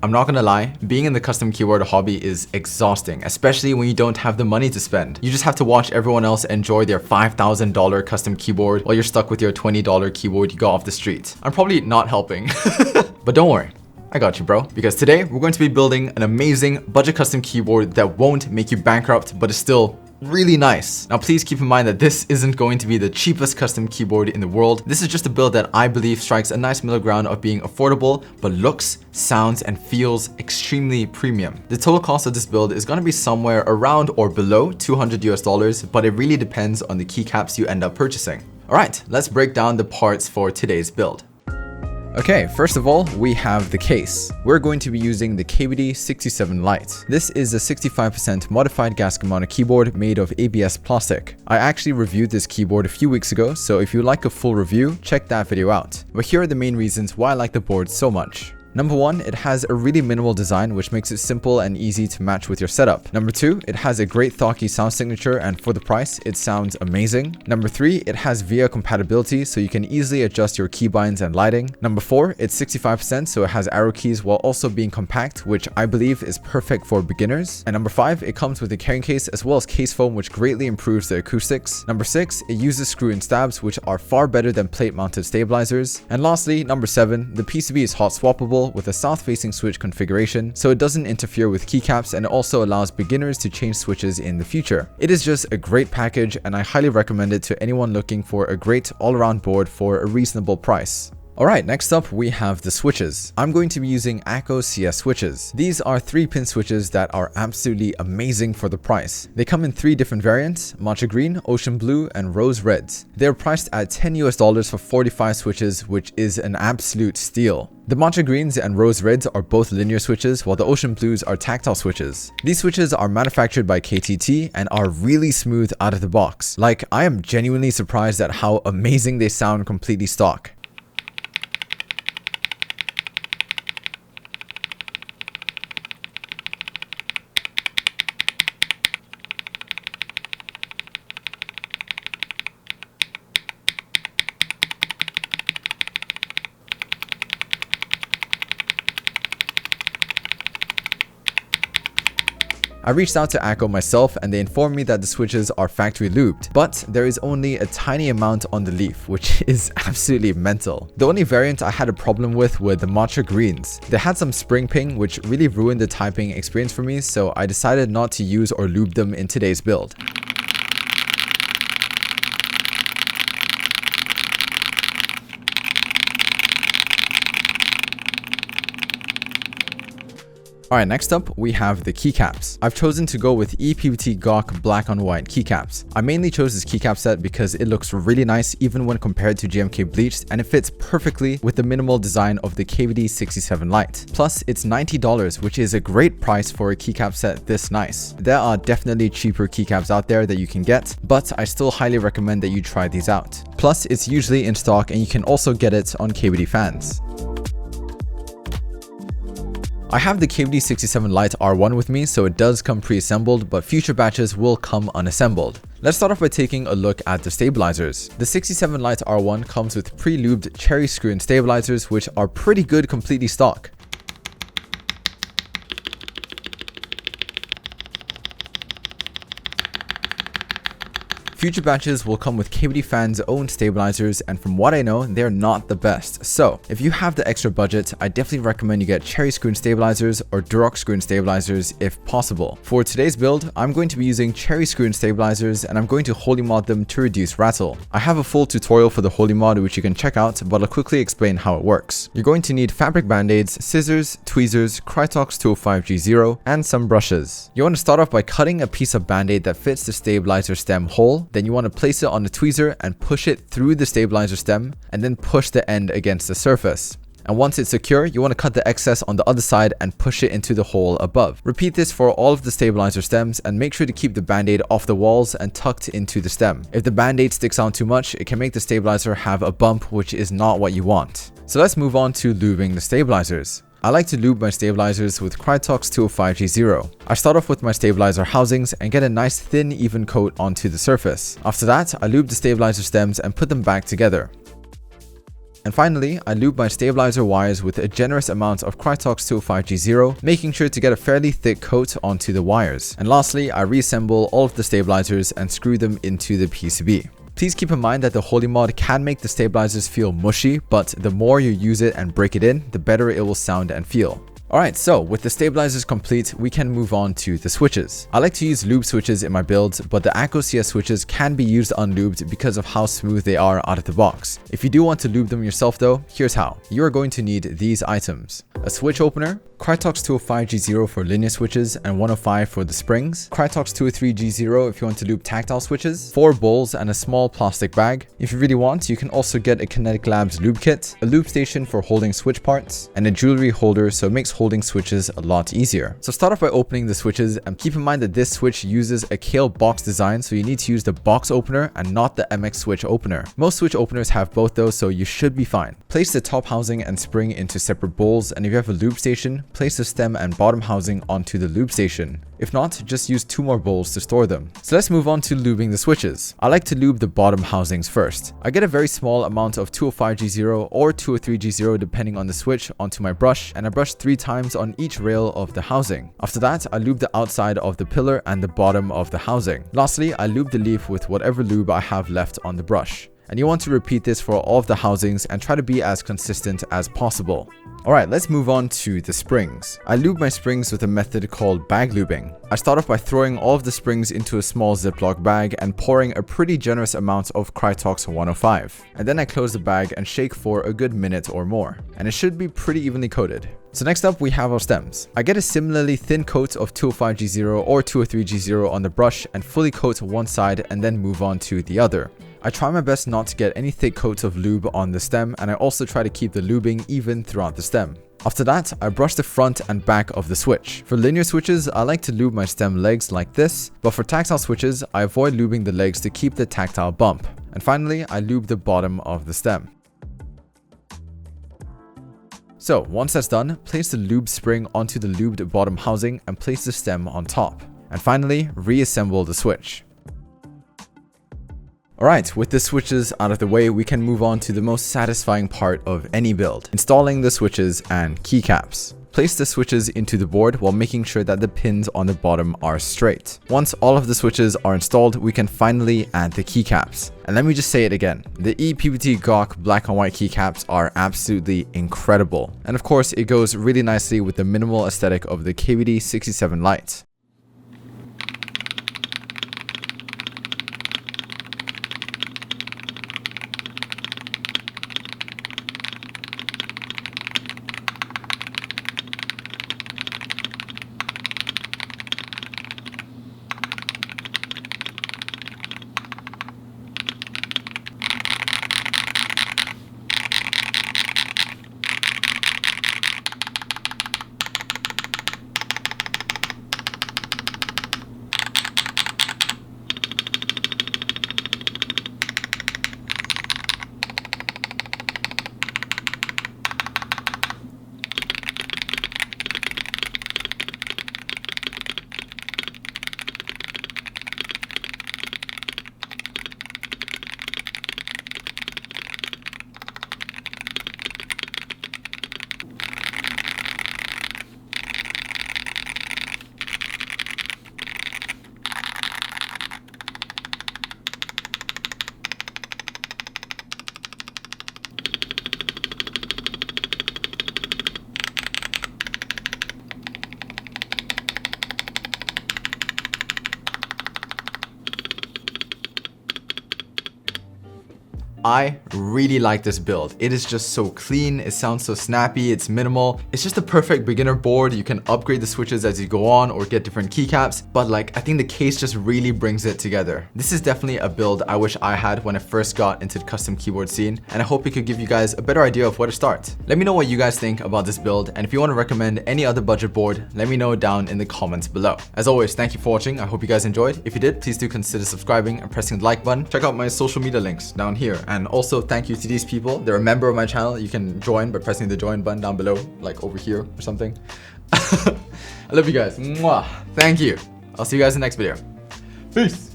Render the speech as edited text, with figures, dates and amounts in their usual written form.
I'm not gonna lie, being in the custom keyboard hobby is exhausting, especially when you don't have the money to spend. You just have to watch everyone else enjoy their $5,000 custom keyboard while you're stuck with your $20 keyboard you got off the street. I'm probably not helping. But don't worry, I got you, bro. Because today we're going to be building an amazing budget custom keyboard that won't make you bankrupt, but is still really nice. Now please keep in mind that this isn't going to be the cheapest custom keyboard in the world. This is just a build that I believe strikes a nice middle ground of being affordable, but looks, sounds, and feels extremely premium. The total cost of this build is going to be somewhere around or below $200 US, but it really depends on the keycaps you end up purchasing. Alright, let's break down the parts for today's build. Okay, first of all, we have the case. We're going to be using the KBD67 Lite. This is a 65% modified gasket mounted keyboard made of ABS plastic. I actually reviewed this keyboard a few weeks ago, so if you'd like a full review, check that video out. But here are the main reasons why I like the board so much. Number 1, it has a really minimal design which makes it simple and easy to match with your setup. Number 2, it has a great thoughtky sound signature, and for the price, it sounds amazing. Number 3, it has VIA compatibility so you can easily adjust your keybinds and lighting. Number 4, it's 65% so it has arrow keys while also being compact, which I believe is perfect for beginners. And number 5, it comes with a carrying case as well as case foam which greatly improves the acoustics. Number 6, it uses screw-in stabs which are far better than plate-mounted stabilizers. And lastly, number 7, the PCB is hot swappable with a south-facing switch configuration, so it doesn't interfere with keycaps and it also allows beginners to change switches in the future. It is just a great package and I highly recommend it to anyone looking for a great all-around board for a reasonable price. Alright, next up we have the switches. I'm going to be using ACO CS switches. These are 3-pin switches that are absolutely amazing for the price. They come in 3 different variants: matcha green, ocean blue, and rose reds. They're priced at $10 US for 45 switches, which is an absolute steal. The matcha greens and rose reds are both linear switches, while the ocean blues are tactile switches. These switches are manufactured by KTT and are really smooth out of the box. Like, I am genuinely surprised at how amazing they sound completely stock. I reached out to ACO myself and they informed me that the switches are factory lubed, but there is only a tiny amount on the leaf, which is absolutely mental. The only variant I had a problem with were the matcha greens. They had some spring ping, which really ruined the typing experience for me, so I decided not to use or lube them in today's build. Alright, next up we have the keycaps. I've chosen to go with ePVT Gawk black on white keycaps. I mainly chose this keycap set because it looks really nice even when compared to GMK bleached, and it fits perfectly with the minimal design of the KBD67 Lite. Plus, it's $90, which is a great price for a keycap set this nice. There are definitely cheaper keycaps out there that you can get, but I still highly recommend that you try these out. Plus, it's usually in stock and you can also get it on KBD fans. I have the KBD67 Lite R1 with me, so it does come pre-assembled, but future batches will come unassembled. Let's start off by taking a look at the stabilizers. The 67 Lite R1 comes with pre-lubed cherry screw-in stabilizers, which are pretty good completely stock. Future batches will come with KBD fans' own stabilizers, and from what I know, they're not the best. So, if you have the extra budget, I definitely recommend you get cherry screw-in stabilizers or Duroc screw-in stabilizers if possible. For today's build, I'm going to be using cherry screw-in stabilizers and I'm going to holy mod them to reduce rattle. I have a full tutorial for the holy mod which you can check out, but I'll quickly explain how it works. You're going to need fabric band-aids, scissors, tweezers, Krytox 205G0, and some brushes. You want to start off by cutting a piece of band-aid that fits the stabilizer stem hole. Then you want to place it on a tweezer and push it through the stabilizer stem, and then push the end against the surface. And once it's secure, you want to cut the excess on the other side and push it into the hole above. Repeat this for all of the stabilizer stems and make sure to keep the band-aid off the walls and tucked into the stem. If the band-aid sticks out too much, it can make the stabilizer have a bump, which is not what you want. So let's move on to lubing the stabilizers. I like to lube my stabilizers with Krytox 205G0. I start off with my stabilizer housings and get a nice thin even coat onto the surface. After that, I lube the stabilizer stems and put them back together. And finally, I lube my stabilizer wires with a generous amount of Krytox 205G0, making sure to get a fairly thick coat onto the wires. And lastly, I reassemble all of the stabilizers and screw them into the PCB. Please keep in mind that the Holy mod can make the stabilizers feel mushy, but the more you use it and break it in, the better it will sound and feel. Alright, so with the stabilizers complete, we can move on to the switches. I like to use lube switches in my builds, but the Akko CS switches can be used unlubed because of how smooth they are out of the box. If you do want to lube them yourself though, here's how. You are going to need these items: a switch opener, Krytox 205G0 for linear switches and 105 for the springs, Krytox 203G0 if you want to lube tactile switches, 4 bowls and a small plastic bag. If you really want, you can also get a Kinetic Labs lube kit, a lube station for holding switch parts, and a jewelry holder so it makes holding switches a lot easier. So start off by opening the switches, and keep in mind that this switch uses a Kale box design, so you need to use the box opener and not the MX switch opener. Most switch openers have both those, so you should be fine. Place the top housing and spring into separate bowls, and if you have a lube station, place the stem and bottom housing onto the lube station. If not, just use 2 more bowls to store them. So let's move on to lubing the switches. I like to lube the bottom housings first. I get a very small amount of 205G0 or 203G0 depending on the switch onto my brush, and I brush 3 times on each rail of the housing. After that, I lube the outside of the pillar and the bottom of the housing. Lastly, I lube the leaf with whatever lube I have left on the brush. And you want to repeat this for all of the housings and try to be as consistent as possible. Alright, let's move on to the springs. I lube my springs with a method called bag lubing. I start off by throwing all of the springs into a small Ziploc bag and pouring a pretty generous amount of Krytox 105. And then I close the bag and shake for a good minute or more. And it should be pretty evenly coated. So next up, we have our stems. I get a similarly thin coat of 205G0 or 203G0 on the brush and fully coat one side and then move on to the other. I try my best not to get any thick coats of lube on the stem, and I also try to keep the lubing even throughout the stem. After that, I brush the front and back of the switch. For linear switches, I like to lube my stem legs like this, but for tactile switches, I avoid lubing the legs to keep the tactile bump. And finally, I lube the bottom of the stem. So once that's done, place the lube spring onto the lubed bottom housing and place the stem on top. And finally, reassemble the switch. Alright, with the switches out of the way, we can move on to the most satisfying part of any build: installing the switches and keycaps. Place the switches into the board while making sure that the pins on the bottom are straight. Once all of the switches are installed, we can finally add the keycaps. And let me just say it again, the ePBT GOC black and white keycaps are absolutely incredible. And of course, it goes really nicely with the minimal aesthetic of the KBD67 Lite. I really like this build. It is just so clean, it sounds so snappy, it's minimal. It's just a perfect beginner board. You can upgrade the switches as you go on or get different keycaps, but like I think the case just really brings it together. This is definitely a build I wish I had when I first got into the custom keyboard scene, and I hope it could give you guys a better idea of where to start. Let me know what you guys think about this build, and if you want to recommend any other budget board, let me know down in the comments below. As always, thank you for watching. I hope you guys enjoyed. If you did, please do consider subscribing and pressing the like button. Check out my social media links down here. And also thank you to these people. They're a member of my channel. You can join by pressing the join button down below, like over here or something. I love you guys. Mwah. Thank you. I'll see you guys in the next video. Peace.